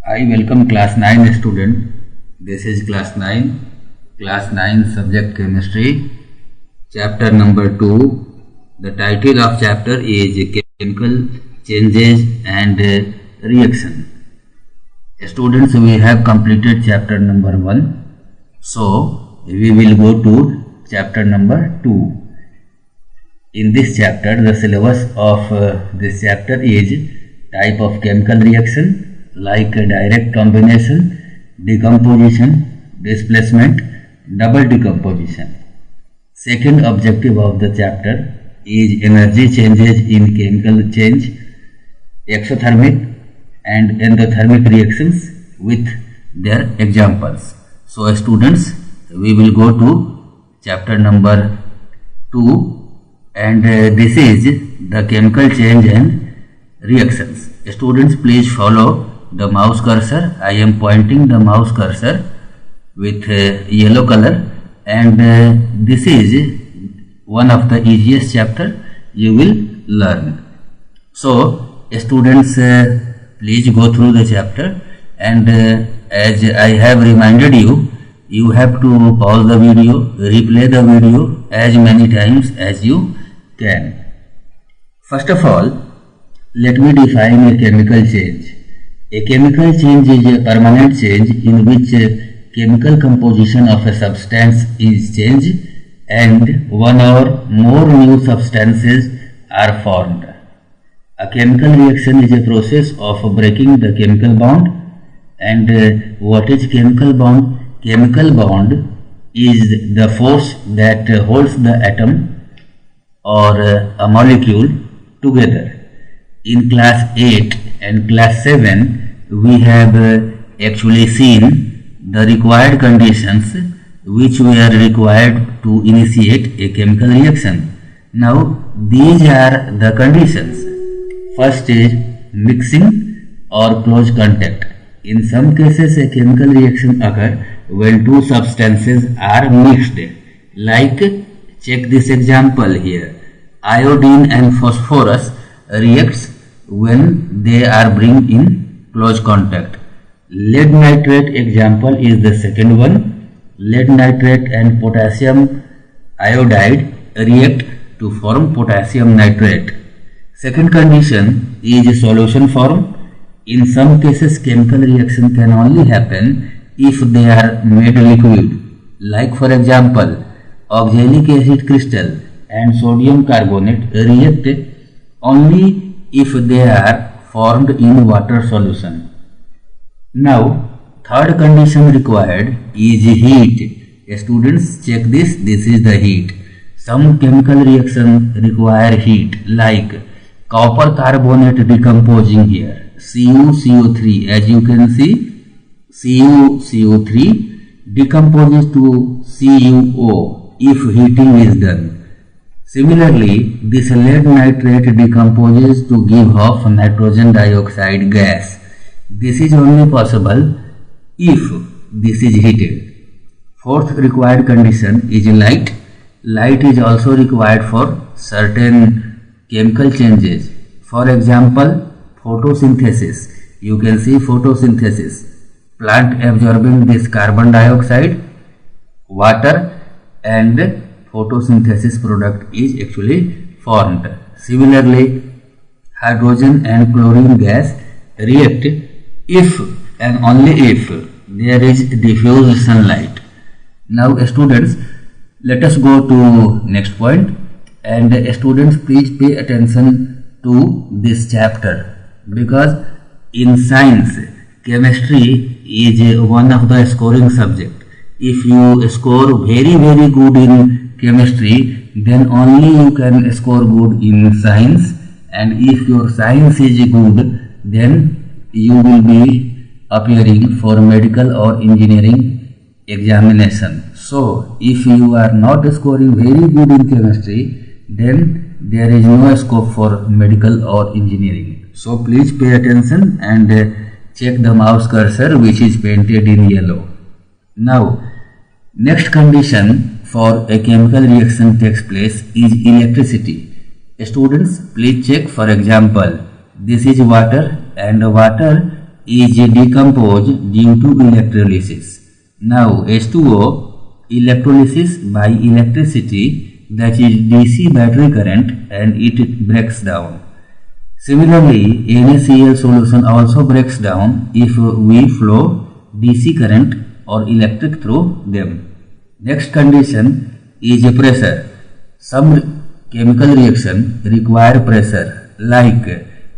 I welcome class 9 student. This is class 9 subject chemistry, chapter number 2. The title of chapter is chemical changes and reaction. Students, we have completed chapter number 1. So we will go to chapter number 2. In this chapter, the syllabus of this chapter is type of chemical reaction, like direct combination, decomposition, displacement, double decomposition. Second objective of the chapter is energy changes in chemical change, exothermic and endothermic reactions with their examples. So students, we will go to chapter number 2 and this is the chemical change and reactions. Students, please follow the mouse cursor. I am pointing the mouse cursor with yellow color, and this is one of the easiest chapter you will learn. So students, please go through the chapter, and as I have reminded you, you have to pause the video, replay the video as many times as you can. First of all, let me define a chemical change. A chemical change is a permanent change in which chemical composition of a substance is changed and one or more new substances are formed. A chemical reaction is a process of breaking the chemical bond. And what is chemical bond? Chemical bond is the force that holds the atom or a molecule together. In class 8 and class 7, we have actually seen the required conditions which were required to initiate a chemical reaction. Now, these are the conditions. First is mixing or close contact. In some cases, a chemical reaction occurs when two substances are mixed. Like, check this example here. Iodine and phosphorus reacts when they are bring in close contact. Lead nitrate example is the second one. Lead nitrate and potassium iodide react to form potassium nitrate. Second condition is solution form. In some cases, chemical reaction can only happen if they are made liquid. Like for example, oxalic acid crystal and sodium carbonate react only if they are formed in water solution. Now, third condition required is heat. Students, check this. This is the heat. Some chemical reaction require heat, like copper carbonate decomposing here. CuCO3, as you can see, CuCO3 decomposes to CuO if heating is done. Similarly, this lead nitrate decomposes to give off nitrogen dioxide gas. This is only possible if this is heated. Fourth required condition is light. Light is also required for certain chemical changes. For example, photosynthesis. You can see photosynthesis. Plant absorbing this carbon dioxide, water, and photosynthesis product is actually formed. Similarly, hydrogen and chlorine gas react if and only if there is diffuse sunlight. Now students, let us go to next point, and students, please pay attention to this chapter, because in science, chemistry is one of the scoring subject. If you score very good in chemistry, then only you can score good in science, and if your science is good, then you will be appearing for medical or engineering examination. So if you are not scoring very good in chemistry, then there is no scope for medical or engineering. So please pay attention and check the mouse cursor which is painted in yellow. Now, next condition for a chemical reaction takes place is electricity. Students, please check. For example, this is water, and water is decomposed due to electrolysis. Now H2O, electrolysis by electricity, that is DC battery current, and it breaks down. Similarly, NaCl solution also breaks down if we flow DC current or electric through them. Next condition is pressure. Some chemical reaction require pressure, like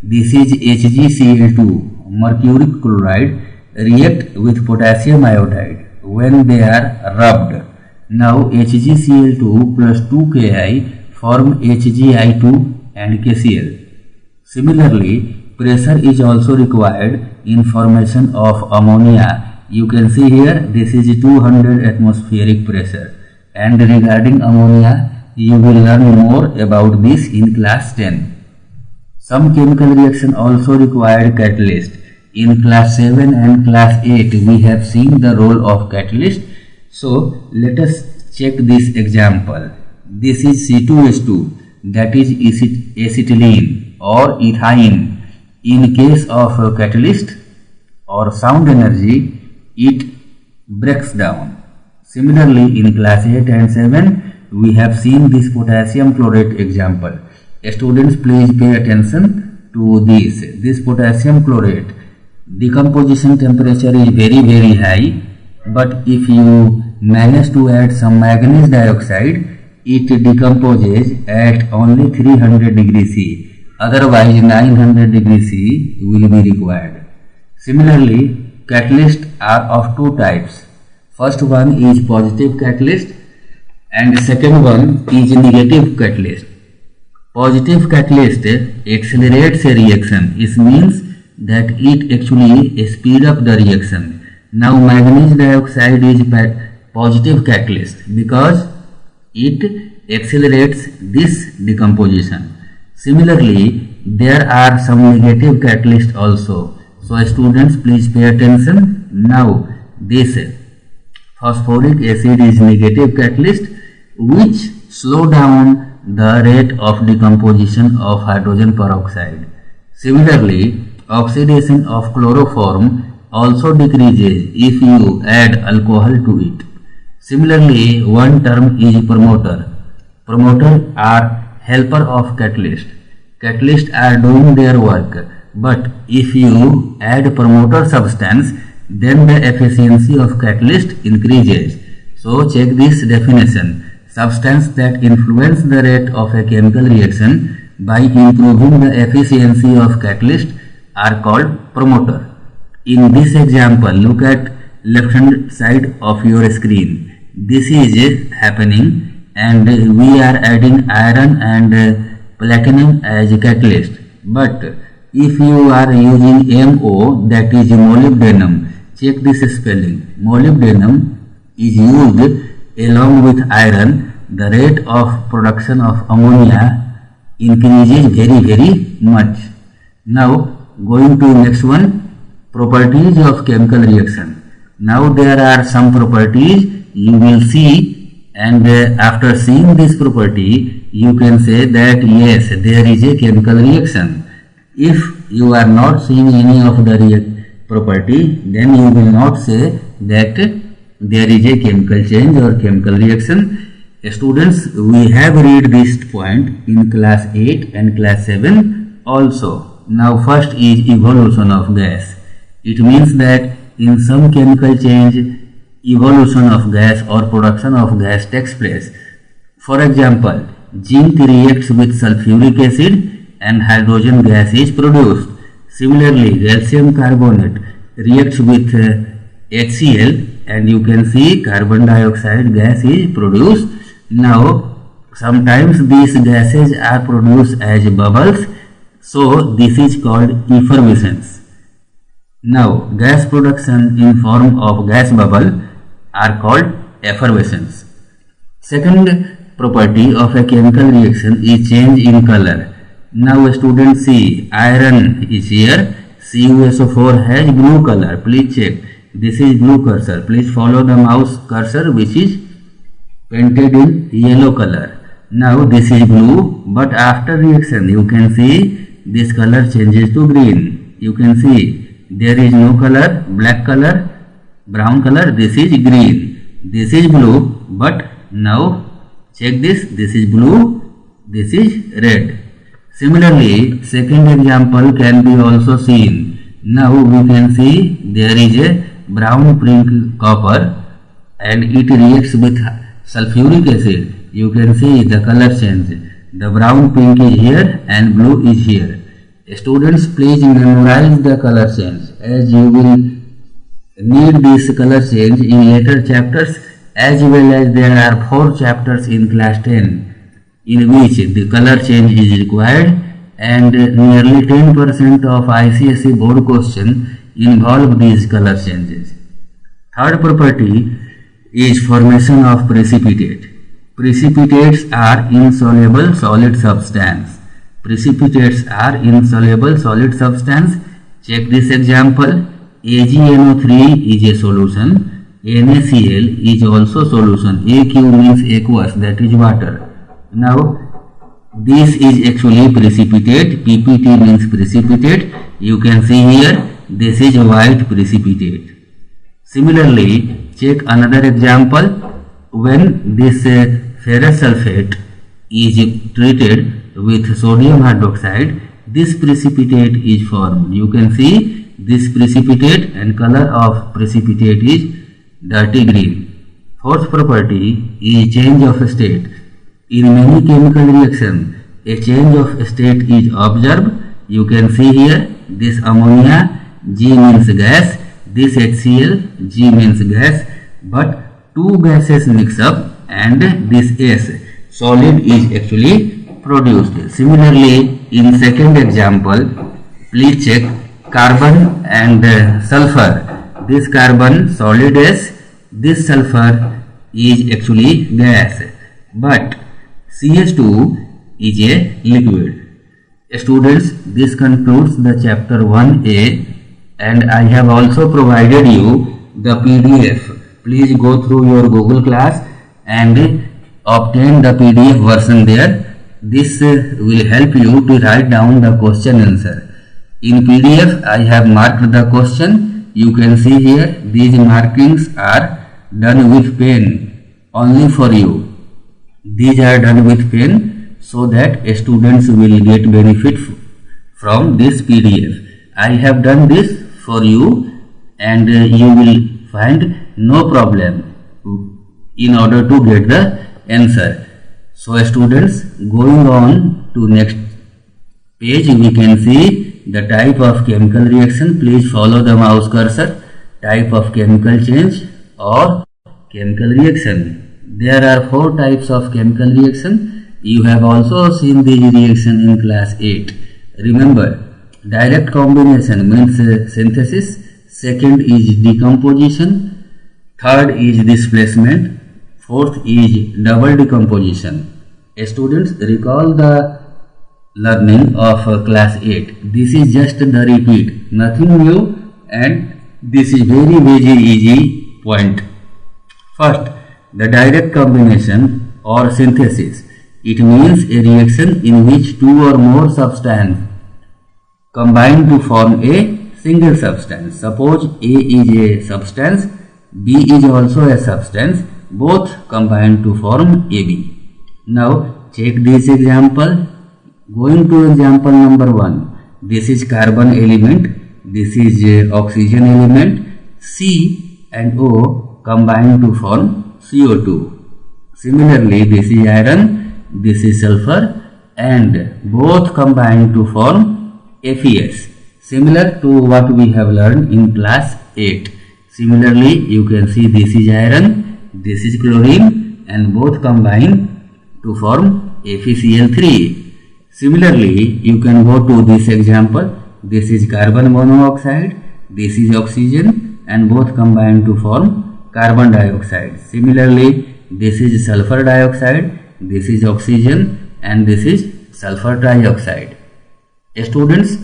this is HgCl2, mercuric chloride react with potassium iodide when they are rubbed. Now HgCl2 plus 2Ki form HgI2 and KCl. Similarly, pressure is also required in formation of ammonia. You can see here this is 200 atmospheric pressure, and regarding ammonia you will learn more about this in class 10. Some chemical reaction also required catalyst. In class 7 and class 8 we have seen the role of catalyst. So let us check this example. This is C2H2, that is acetylene or ethine. In case of catalyst or sound energy, it breaks down. Similarly, in class 8 and 7 we have seen this potassium chlorate example. Students, please pay attention to this. This potassium chlorate decomposition temperature is very high, but if you manage to add some manganese dioxide, it decomposes at only 300 degrees C. Otherwise 900 degrees C will be required. Similarly, catalysts are of two types. First one is positive catalyst and second one is negative catalyst. Positive catalyst accelerates a reaction. It means that it actually speeds up the reaction. Now manganese dioxide is positive catalyst because it accelerates this decomposition. Similarly, there are some negative catalysts also. So students, please pay attention. Now this phosphoric acid is negative catalyst which slow down the rate of decomposition of hydrogen peroxide. Similarly, oxidation of chloroform also decreases if you add alcohol to it. Similarly, one term is promoter. Promoter are helper of catalyst. Catalysts are doing their work, but if you add promoter substance, then the efficiency of catalyst increases. So check this definition. Substance that influence the rate of a chemical reaction by improving the efficiency of catalyst are called promoter. In this example, look at left hand side of your screen. This is happening and we are adding iron and platinum as catalyst. But if you are using MO, that is molybdenum, check this spelling. Molybdenum is used along with iron. The rate of production of ammonia increases very much. Now going to next one, properties of chemical reaction. Now there are some properties you will see, and after seeing this property you can say that yes, there is a chemical reaction. If you are not seeing any of the property, then you will not say that there is a chemical change or chemical reaction. Students, we have read this point in class 8 and class 7 also. Now first is evolution of gas. It means that in some chemical change, evolution of gas or production of gas takes place. For example, zinc reacts with sulfuric acid and hydrogen gas is produced. Similarly, calcium carbonate reacts with HCl and you can see carbon dioxide gas is produced. Now sometimes these gases are produced as bubbles, so this is called effervescence. Now gas production in form of gas bubble are called effervescence. Second property of a chemical reaction is change in color. Now students, see, iron is here, CuSO4 has blue color. Please check, this is blue cursor. Please follow the mouse cursor which is painted in yellow color. Now this is blue, but after reaction you can see this color changes to green. You can see there is no color, black color, brown color, this is green, this is blue, but now check this, this is blue, this is red. Similarly, second example can be also seen. Now we can see there is a brown pink copper and it reacts with sulfuric acid. You can see the color change. The brown pink is here and blue is here. Students, please memorize the color change, as you will need this color change in later chapters, as well as there are 4 chapters in class 10 in which the color change is required, and nearly 10% of ICSE board question involve these color changes. Third property is formation of precipitate. Precipitates are insoluble solid substance. Precipitates are insoluble solid substance. Check this example. AgNO3 is a solution. NaCl is also solution. AQ means aqueous, that is water. Now this is actually precipitate. PPT means precipitate. You can see here this is white precipitate. Similarly, check another example. When this ferrous sulfate is treated with sodium hydroxide, this precipitate is formed. You can see this precipitate and color of precipitate is dirty green. Fourth property is change of state. In many chemical reactions, a change of state is observed. You can see here this ammonia, G means gas, this HCl, G means gas, but two gases mix up and this S, solid, is actually produced. Similarly, in second example, please check carbon and sulfur. This carbon solid S, this sulfur is actually gas, but CH2 is a liquid. Students, this concludes the chapter 1A, and I have also provided you the PDF. Please go through your Google class and obtain the PDF version there. This will help you to write down the question answer. In PDF, I have marked the question. You can see here these markings are done with pen only for you. These are done with pen so that students will get benefit from this PDF. I have done this for you, and you will find no problem in order to get the answer. So students, going on to next page, we can see the type of chemical reaction. Please follow the mouse cursor. Type of chemical change or chemical reaction. There are 4 types of chemical reaction. You have also seen these reaction in class 8. Remember, direct combination means synthesis. Second is decomposition. Third is displacement. Fourth is double decomposition. Students, recall the learning of class 8. This is just the repeat, nothing new, and this is very easy point. First, the direct combination or synthesis. It means a reaction in which 2 or more substances combine to form a single substance. Suppose A is a substance, B is also a substance, both combine to form AB. Now check this example. Going to example number 1. This is carbon element, this is oxygen element. C and O combine to form CO2. Similarly, this is iron, this is sulfur, and both combine to form FeS, similar to what we have learned in class 8. Similarly, you can see this is iron, this is chlorine, and both combine to form FeCl3. Similarly, you can go to this example. This is carbon monoxide, this is oxygen, and both combine to form carbon dioxide. Similarly, this is sulfur dioxide, this is oxygen, and this is sulfur trioxide. Students,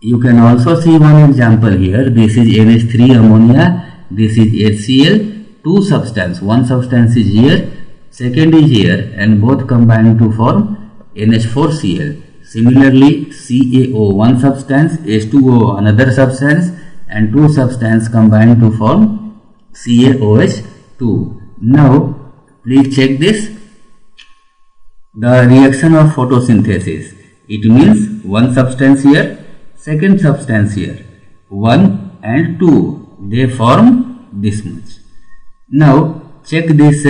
you can also see one example here. This is NH3 ammonia, this is HCl, two substances. One substance is here, second is here, and both combine to form NH4Cl. Similarly, CaO, one substance, H2O, another substance, and two substances combine to form CaOH2. Now please check this. The reaction of photosynthesis. It means one substance here, second substance here. 1 and 2. They form this much. Now check this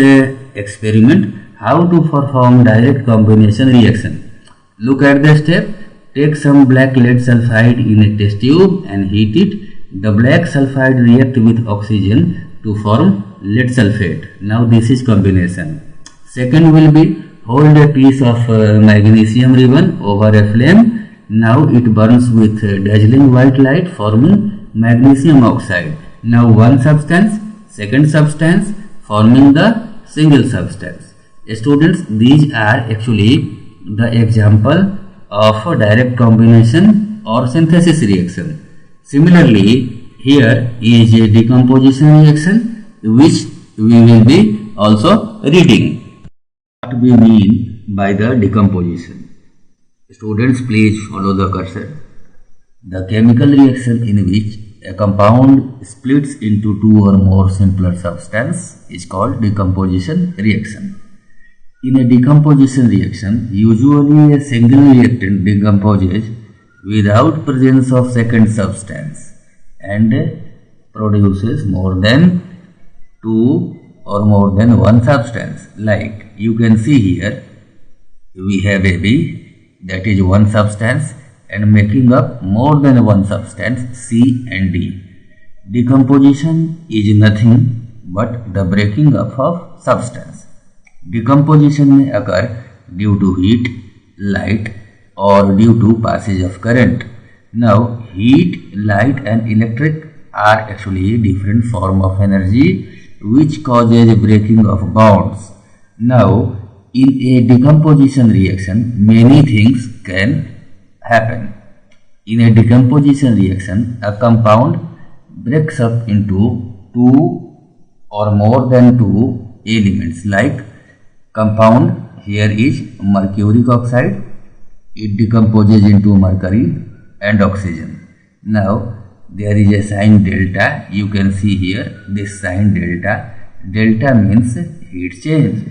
experiment. How to perform direct combination reaction. Look at the step. Take some black lead sulfide in a test tube and heat it. The black sulfide react with oxygen to form lead sulfate. Now this is combination. Second will be hold a piece of magnesium ribbon over a flame. Now it burns with dazzling white light forming magnesium oxide. Now one substance, second substance forming the single substance. Students, these are actually the example of a direct combination or synthesis reaction. Similarly, here is a decomposition reaction which we will be also reading. What we mean by the decomposition? Students, please follow the cursor. The chemical reaction in which a compound splits into two or more simpler substances is called decomposition reaction. In a decomposition reaction, usually a single reactant decomposes without presence of second substance and produces more than two or more than one substance. Like you can see here, we have AB, that is one substance, and making up more than one substance, C and D. Decomposition is nothing but the breaking up of substance. Decomposition may occur due to heat, light, or due to passage of current. Now, heat, light and electric are actually different form of energy which causes breaking of bonds. Now, in a decomposition reaction, many things can happen. In a decomposition reaction, a compound breaks up into two or more than two elements. Like compound here is mercuric oxide. It decomposes into mercury and oxygen. Now there is a sign delta. You can see here this sign delta. Delta means heat change.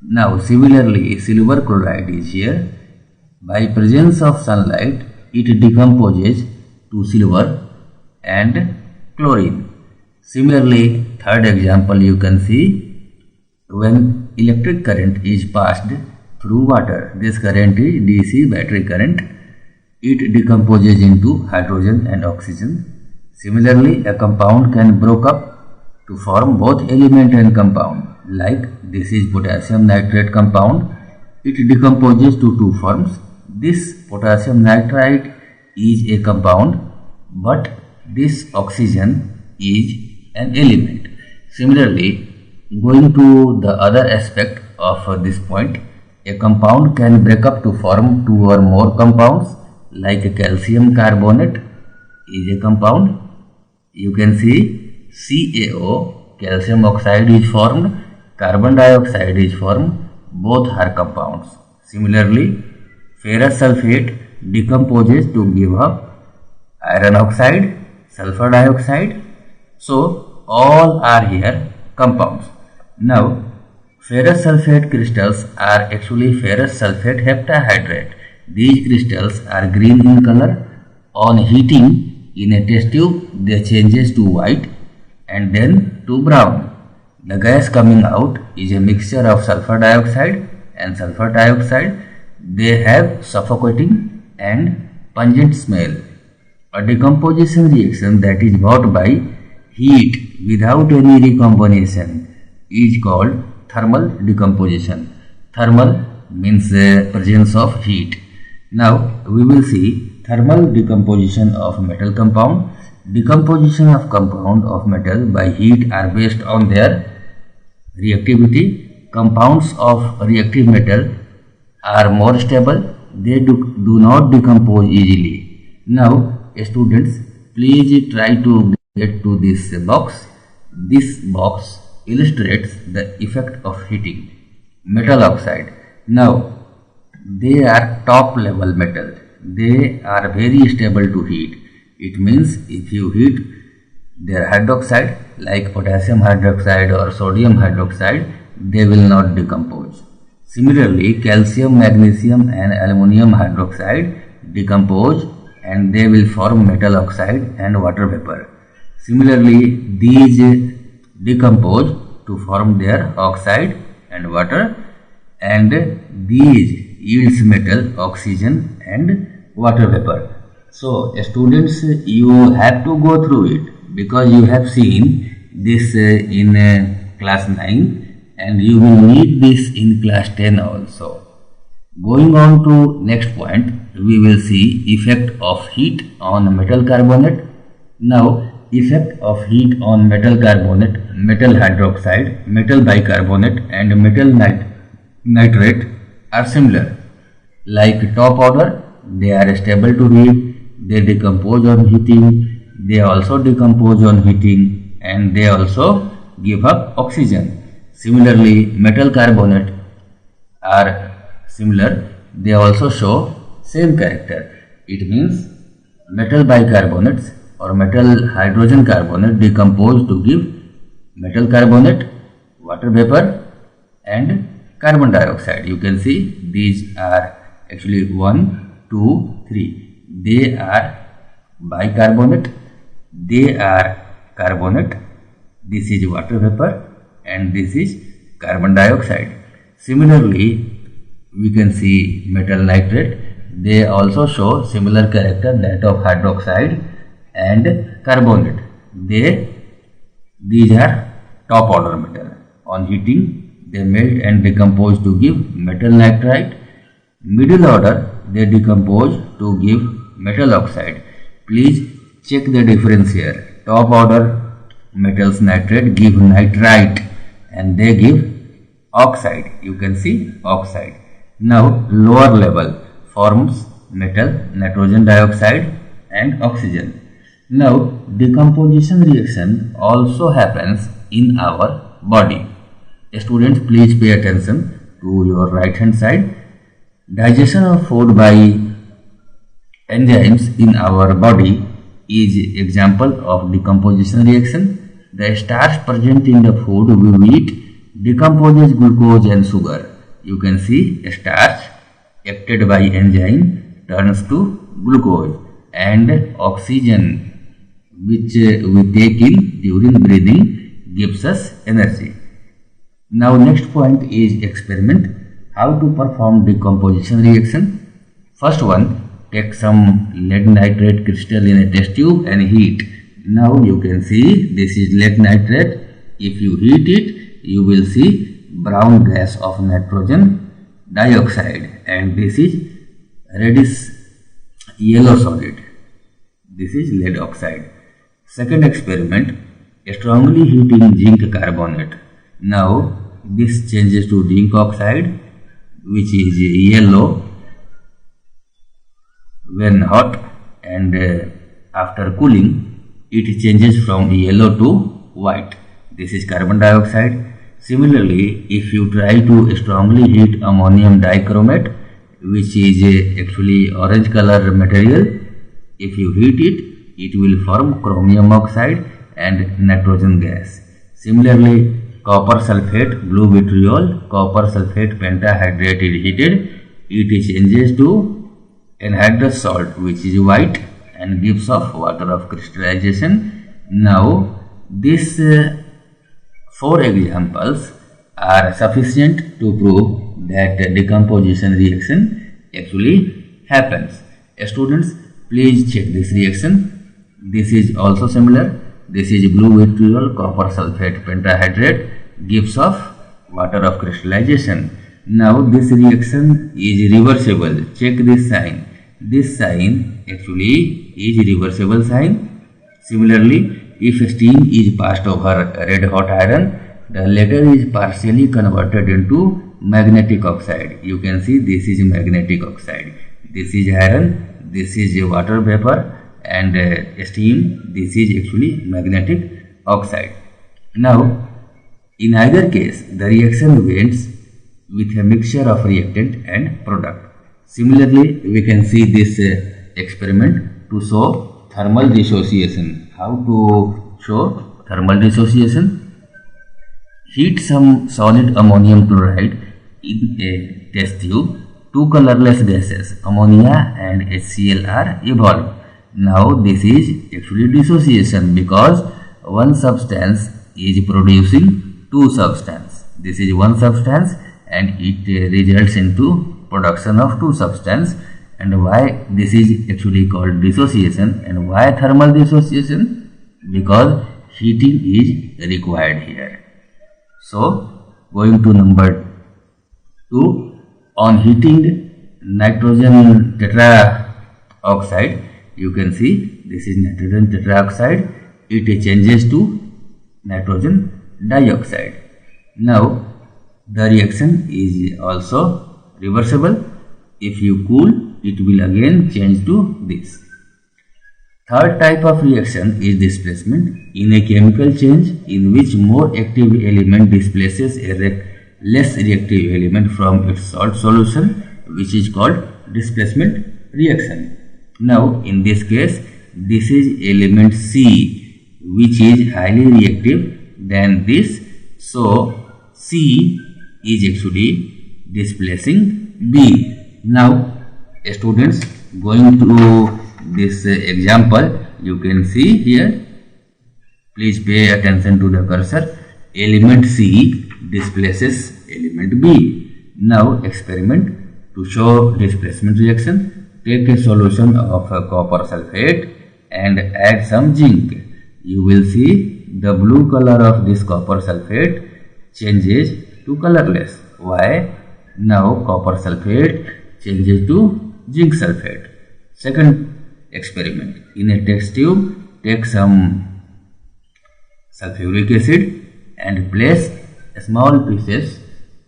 Now similarly, silver chloride is here. By presence of sunlight, it decomposes to silver and chlorine. Similarly, third example you can see, when electric current is passed through water, this current is DC battery current, it decomposes into hydrogen and oxygen. Similarly, a compound can break up to form both element and compound. Like this is potassium nitrate compound. It decomposes to two forms. This potassium nitrite is a compound, but this oxygen is an element. Similarly, going to the other aspect of this point, a compound can break up to form two or more compounds. Like a calcium carbonate is a compound. You can see CaO, calcium oxide is formed, carbon dioxide is formed, both are compounds. Similarly, ferrous sulfate decomposes to give up iron oxide, sulfur dioxide. So all are here compounds. Now ferrous sulfate crystals are actually ferrous sulfate heptahydrate. These crystals are green in color. On heating in a test tube, they changes to white and then to brown. The gas coming out is a mixture of sulfur dioxide and sulfur dioxide. They have suffocating and pungent smell. A decomposition reaction that is brought by heat without any recombination is called thermal decomposition. Thermal means the presence of heat. Now we will see thermal decomposition of metal compound. Decomposition of compound of metal by heat are based on their reactivity. Compounds of reactive metal are more stable. They do not decompose easily. Now students, please try to get to this box. This box illustrates the effect of heating. Metal oxide. Now they are top level metal. They are very stable to heat. It means if you heat their hydroxide like potassium hydroxide or sodium hydroxide, they will not decompose. Similarly, calcium, magnesium and aluminum hydroxide decompose and they will form metal oxide and water vapor. Similarly, these decompose to form their oxide and water, and these yields metal, oxygen and water vapor. So students, you have to go through it because you have seen this in class 9 and you will need this in class 10 also. Going on to next point, we will see effect of heat on metal carbonate. Now, effect of heat on metal carbonate, metal hydroxide, metal bicarbonate and metal nitrate are similar. Like top order, they are stable to heat, they decompose on heating, they also decompose on heating and they also give up oxygen. Similarly, metal carbonate are similar, they also show same character. It means metal bicarbonates or metal hydrogen carbonate decompose to give metal carbonate, water vapor and carbon dioxide. You can see these are actually 1, 2, 3. They are bicarbonate, they are carbonate, this is water vapor and this is carbon dioxide. Similarly, we can see metal nitrate, they also show similar character that of hydroxide and carbonate. These are top order metal. On heating, they melt and decompose to give metal nitride. Middle order, they decompose to give metal oxide. Please check the difference here. Top order metals nitrate give nitrite and they give oxide. You can see oxide. Now lower level forms metal, nitrogen dioxide and oxygen. Now decomposition reaction also happens in our body. Students, please pay attention to your right hand side. Digestion of food by enzymes in our body is example of decomposition reaction. The starch present in the food we eat decomposes glucose and sugar. You can see starch acted by enzyme turns to glucose and oxygen which we take in during breathing gives us energy. Now next point is experiment. How to perform decomposition reaction? First one, take some lead nitrate crystal in a test tube and heat. Now you can see this is lead nitrate. If you heat it, you will see brown gas of nitrogen dioxide and this is reddish yellow solid. This is lead oxide. Second experiment, strongly heating zinc carbonate. Now this changes to zinc oxide which is yellow when hot, and after cooling it changes from yellow to white. This is carbon dioxide. Similarly, if you try to strongly heat ammonium dichromate, which is actually orange color material, if you heat it, it will form chromium oxide and nitrogen gas. Similarly, copper sulfate, blue vitriol, copper sulfate pentahydrate is heated, it changes to anhydrous salt which is white and gives off water of crystallization. Now these 4 examples are sufficient to prove that decomposition reaction actually happens. Students, please check this reaction. This is also similar. This is blue vitriol, copper sulfate pentahydrate gives off water of crystallization. Now this reaction is reversible. Check this sign. This sign actually is reversible sign. Similarly, if steam is passed over red hot iron, the latter is partially converted into magnetic oxide. You can see this is magnetic oxide. This is iron, this is water vapor and steam, this is actually magnetic oxide. Now in either case, the reaction ends with a mixture of reactant and product. Similarly, we can see this experiment to show thermal dissociation. How to show thermal dissociation. Heat some solid ammonium chloride in a test tube. Two colorless gases, ammonia and HCl, are evolved. Now this is actually dissociation because one substance is producing two substances. This is one substance and it results into production of two substances. And why this is actually called dissociation and why thermal dissociation? Because heating is required here. So going to number 2, on heating nitrogen tetraoxide, you can see this is nitrogen tetraoxide, it changes to nitrogen dioxide. Now the reaction is also reversible. If you cool, it will again change to this. Third type of reaction is displacement. In a chemical change in which more active element displaces a less reactive element from its salt solution, which is called displacement reaction. Now in this case, this is element C, which is highly reactive than this. So C is actually displacing B. Now students, going to this example, you can see here, please pay attention to the cursor. Element C displaces element B. Now experiment to show displacement reaction. Take a solution of copper sulfate and add some zinc. You will see the blue color of this copper sulfate changes to colorless. Why? Now copper sulfate changes to zinc sulfate. Second experiment. In a test tube, take some sulfuric acid and place small pieces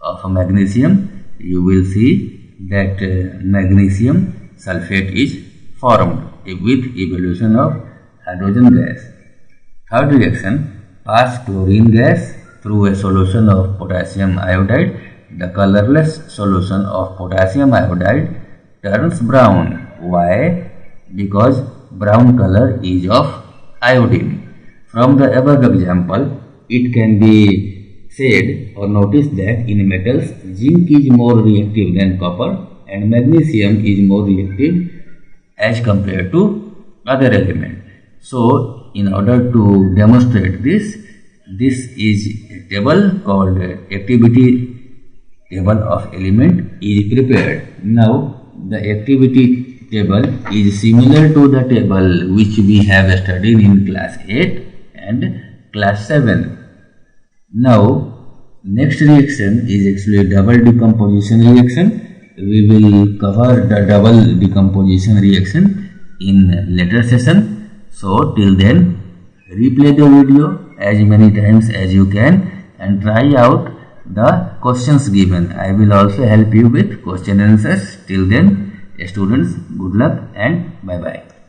of magnesium. You will see that magnesium sulfate is formed with evolution of hydrogen gas. Third reaction, pass chlorine gas through a solution of potassium iodide. The colorless solution of potassium iodide turns brown. Why? Because brown color is of iodine. From the above example, it can be said or noticed that in metals, zinc is more reactive than copper and magnesium is more reactive as compared to other elements. So in order to demonstrate this is a table called activity table of element is prepared. Now the activity table is similar to the table which we have studied in class 8 and class 7. Now next reaction is actually double decomposition reaction. We will cover the double decomposition reaction in later session. So till then, replay the video as many times as you can and try out the questions given. I will also help you with question answers. Till then, students, good luck and bye bye.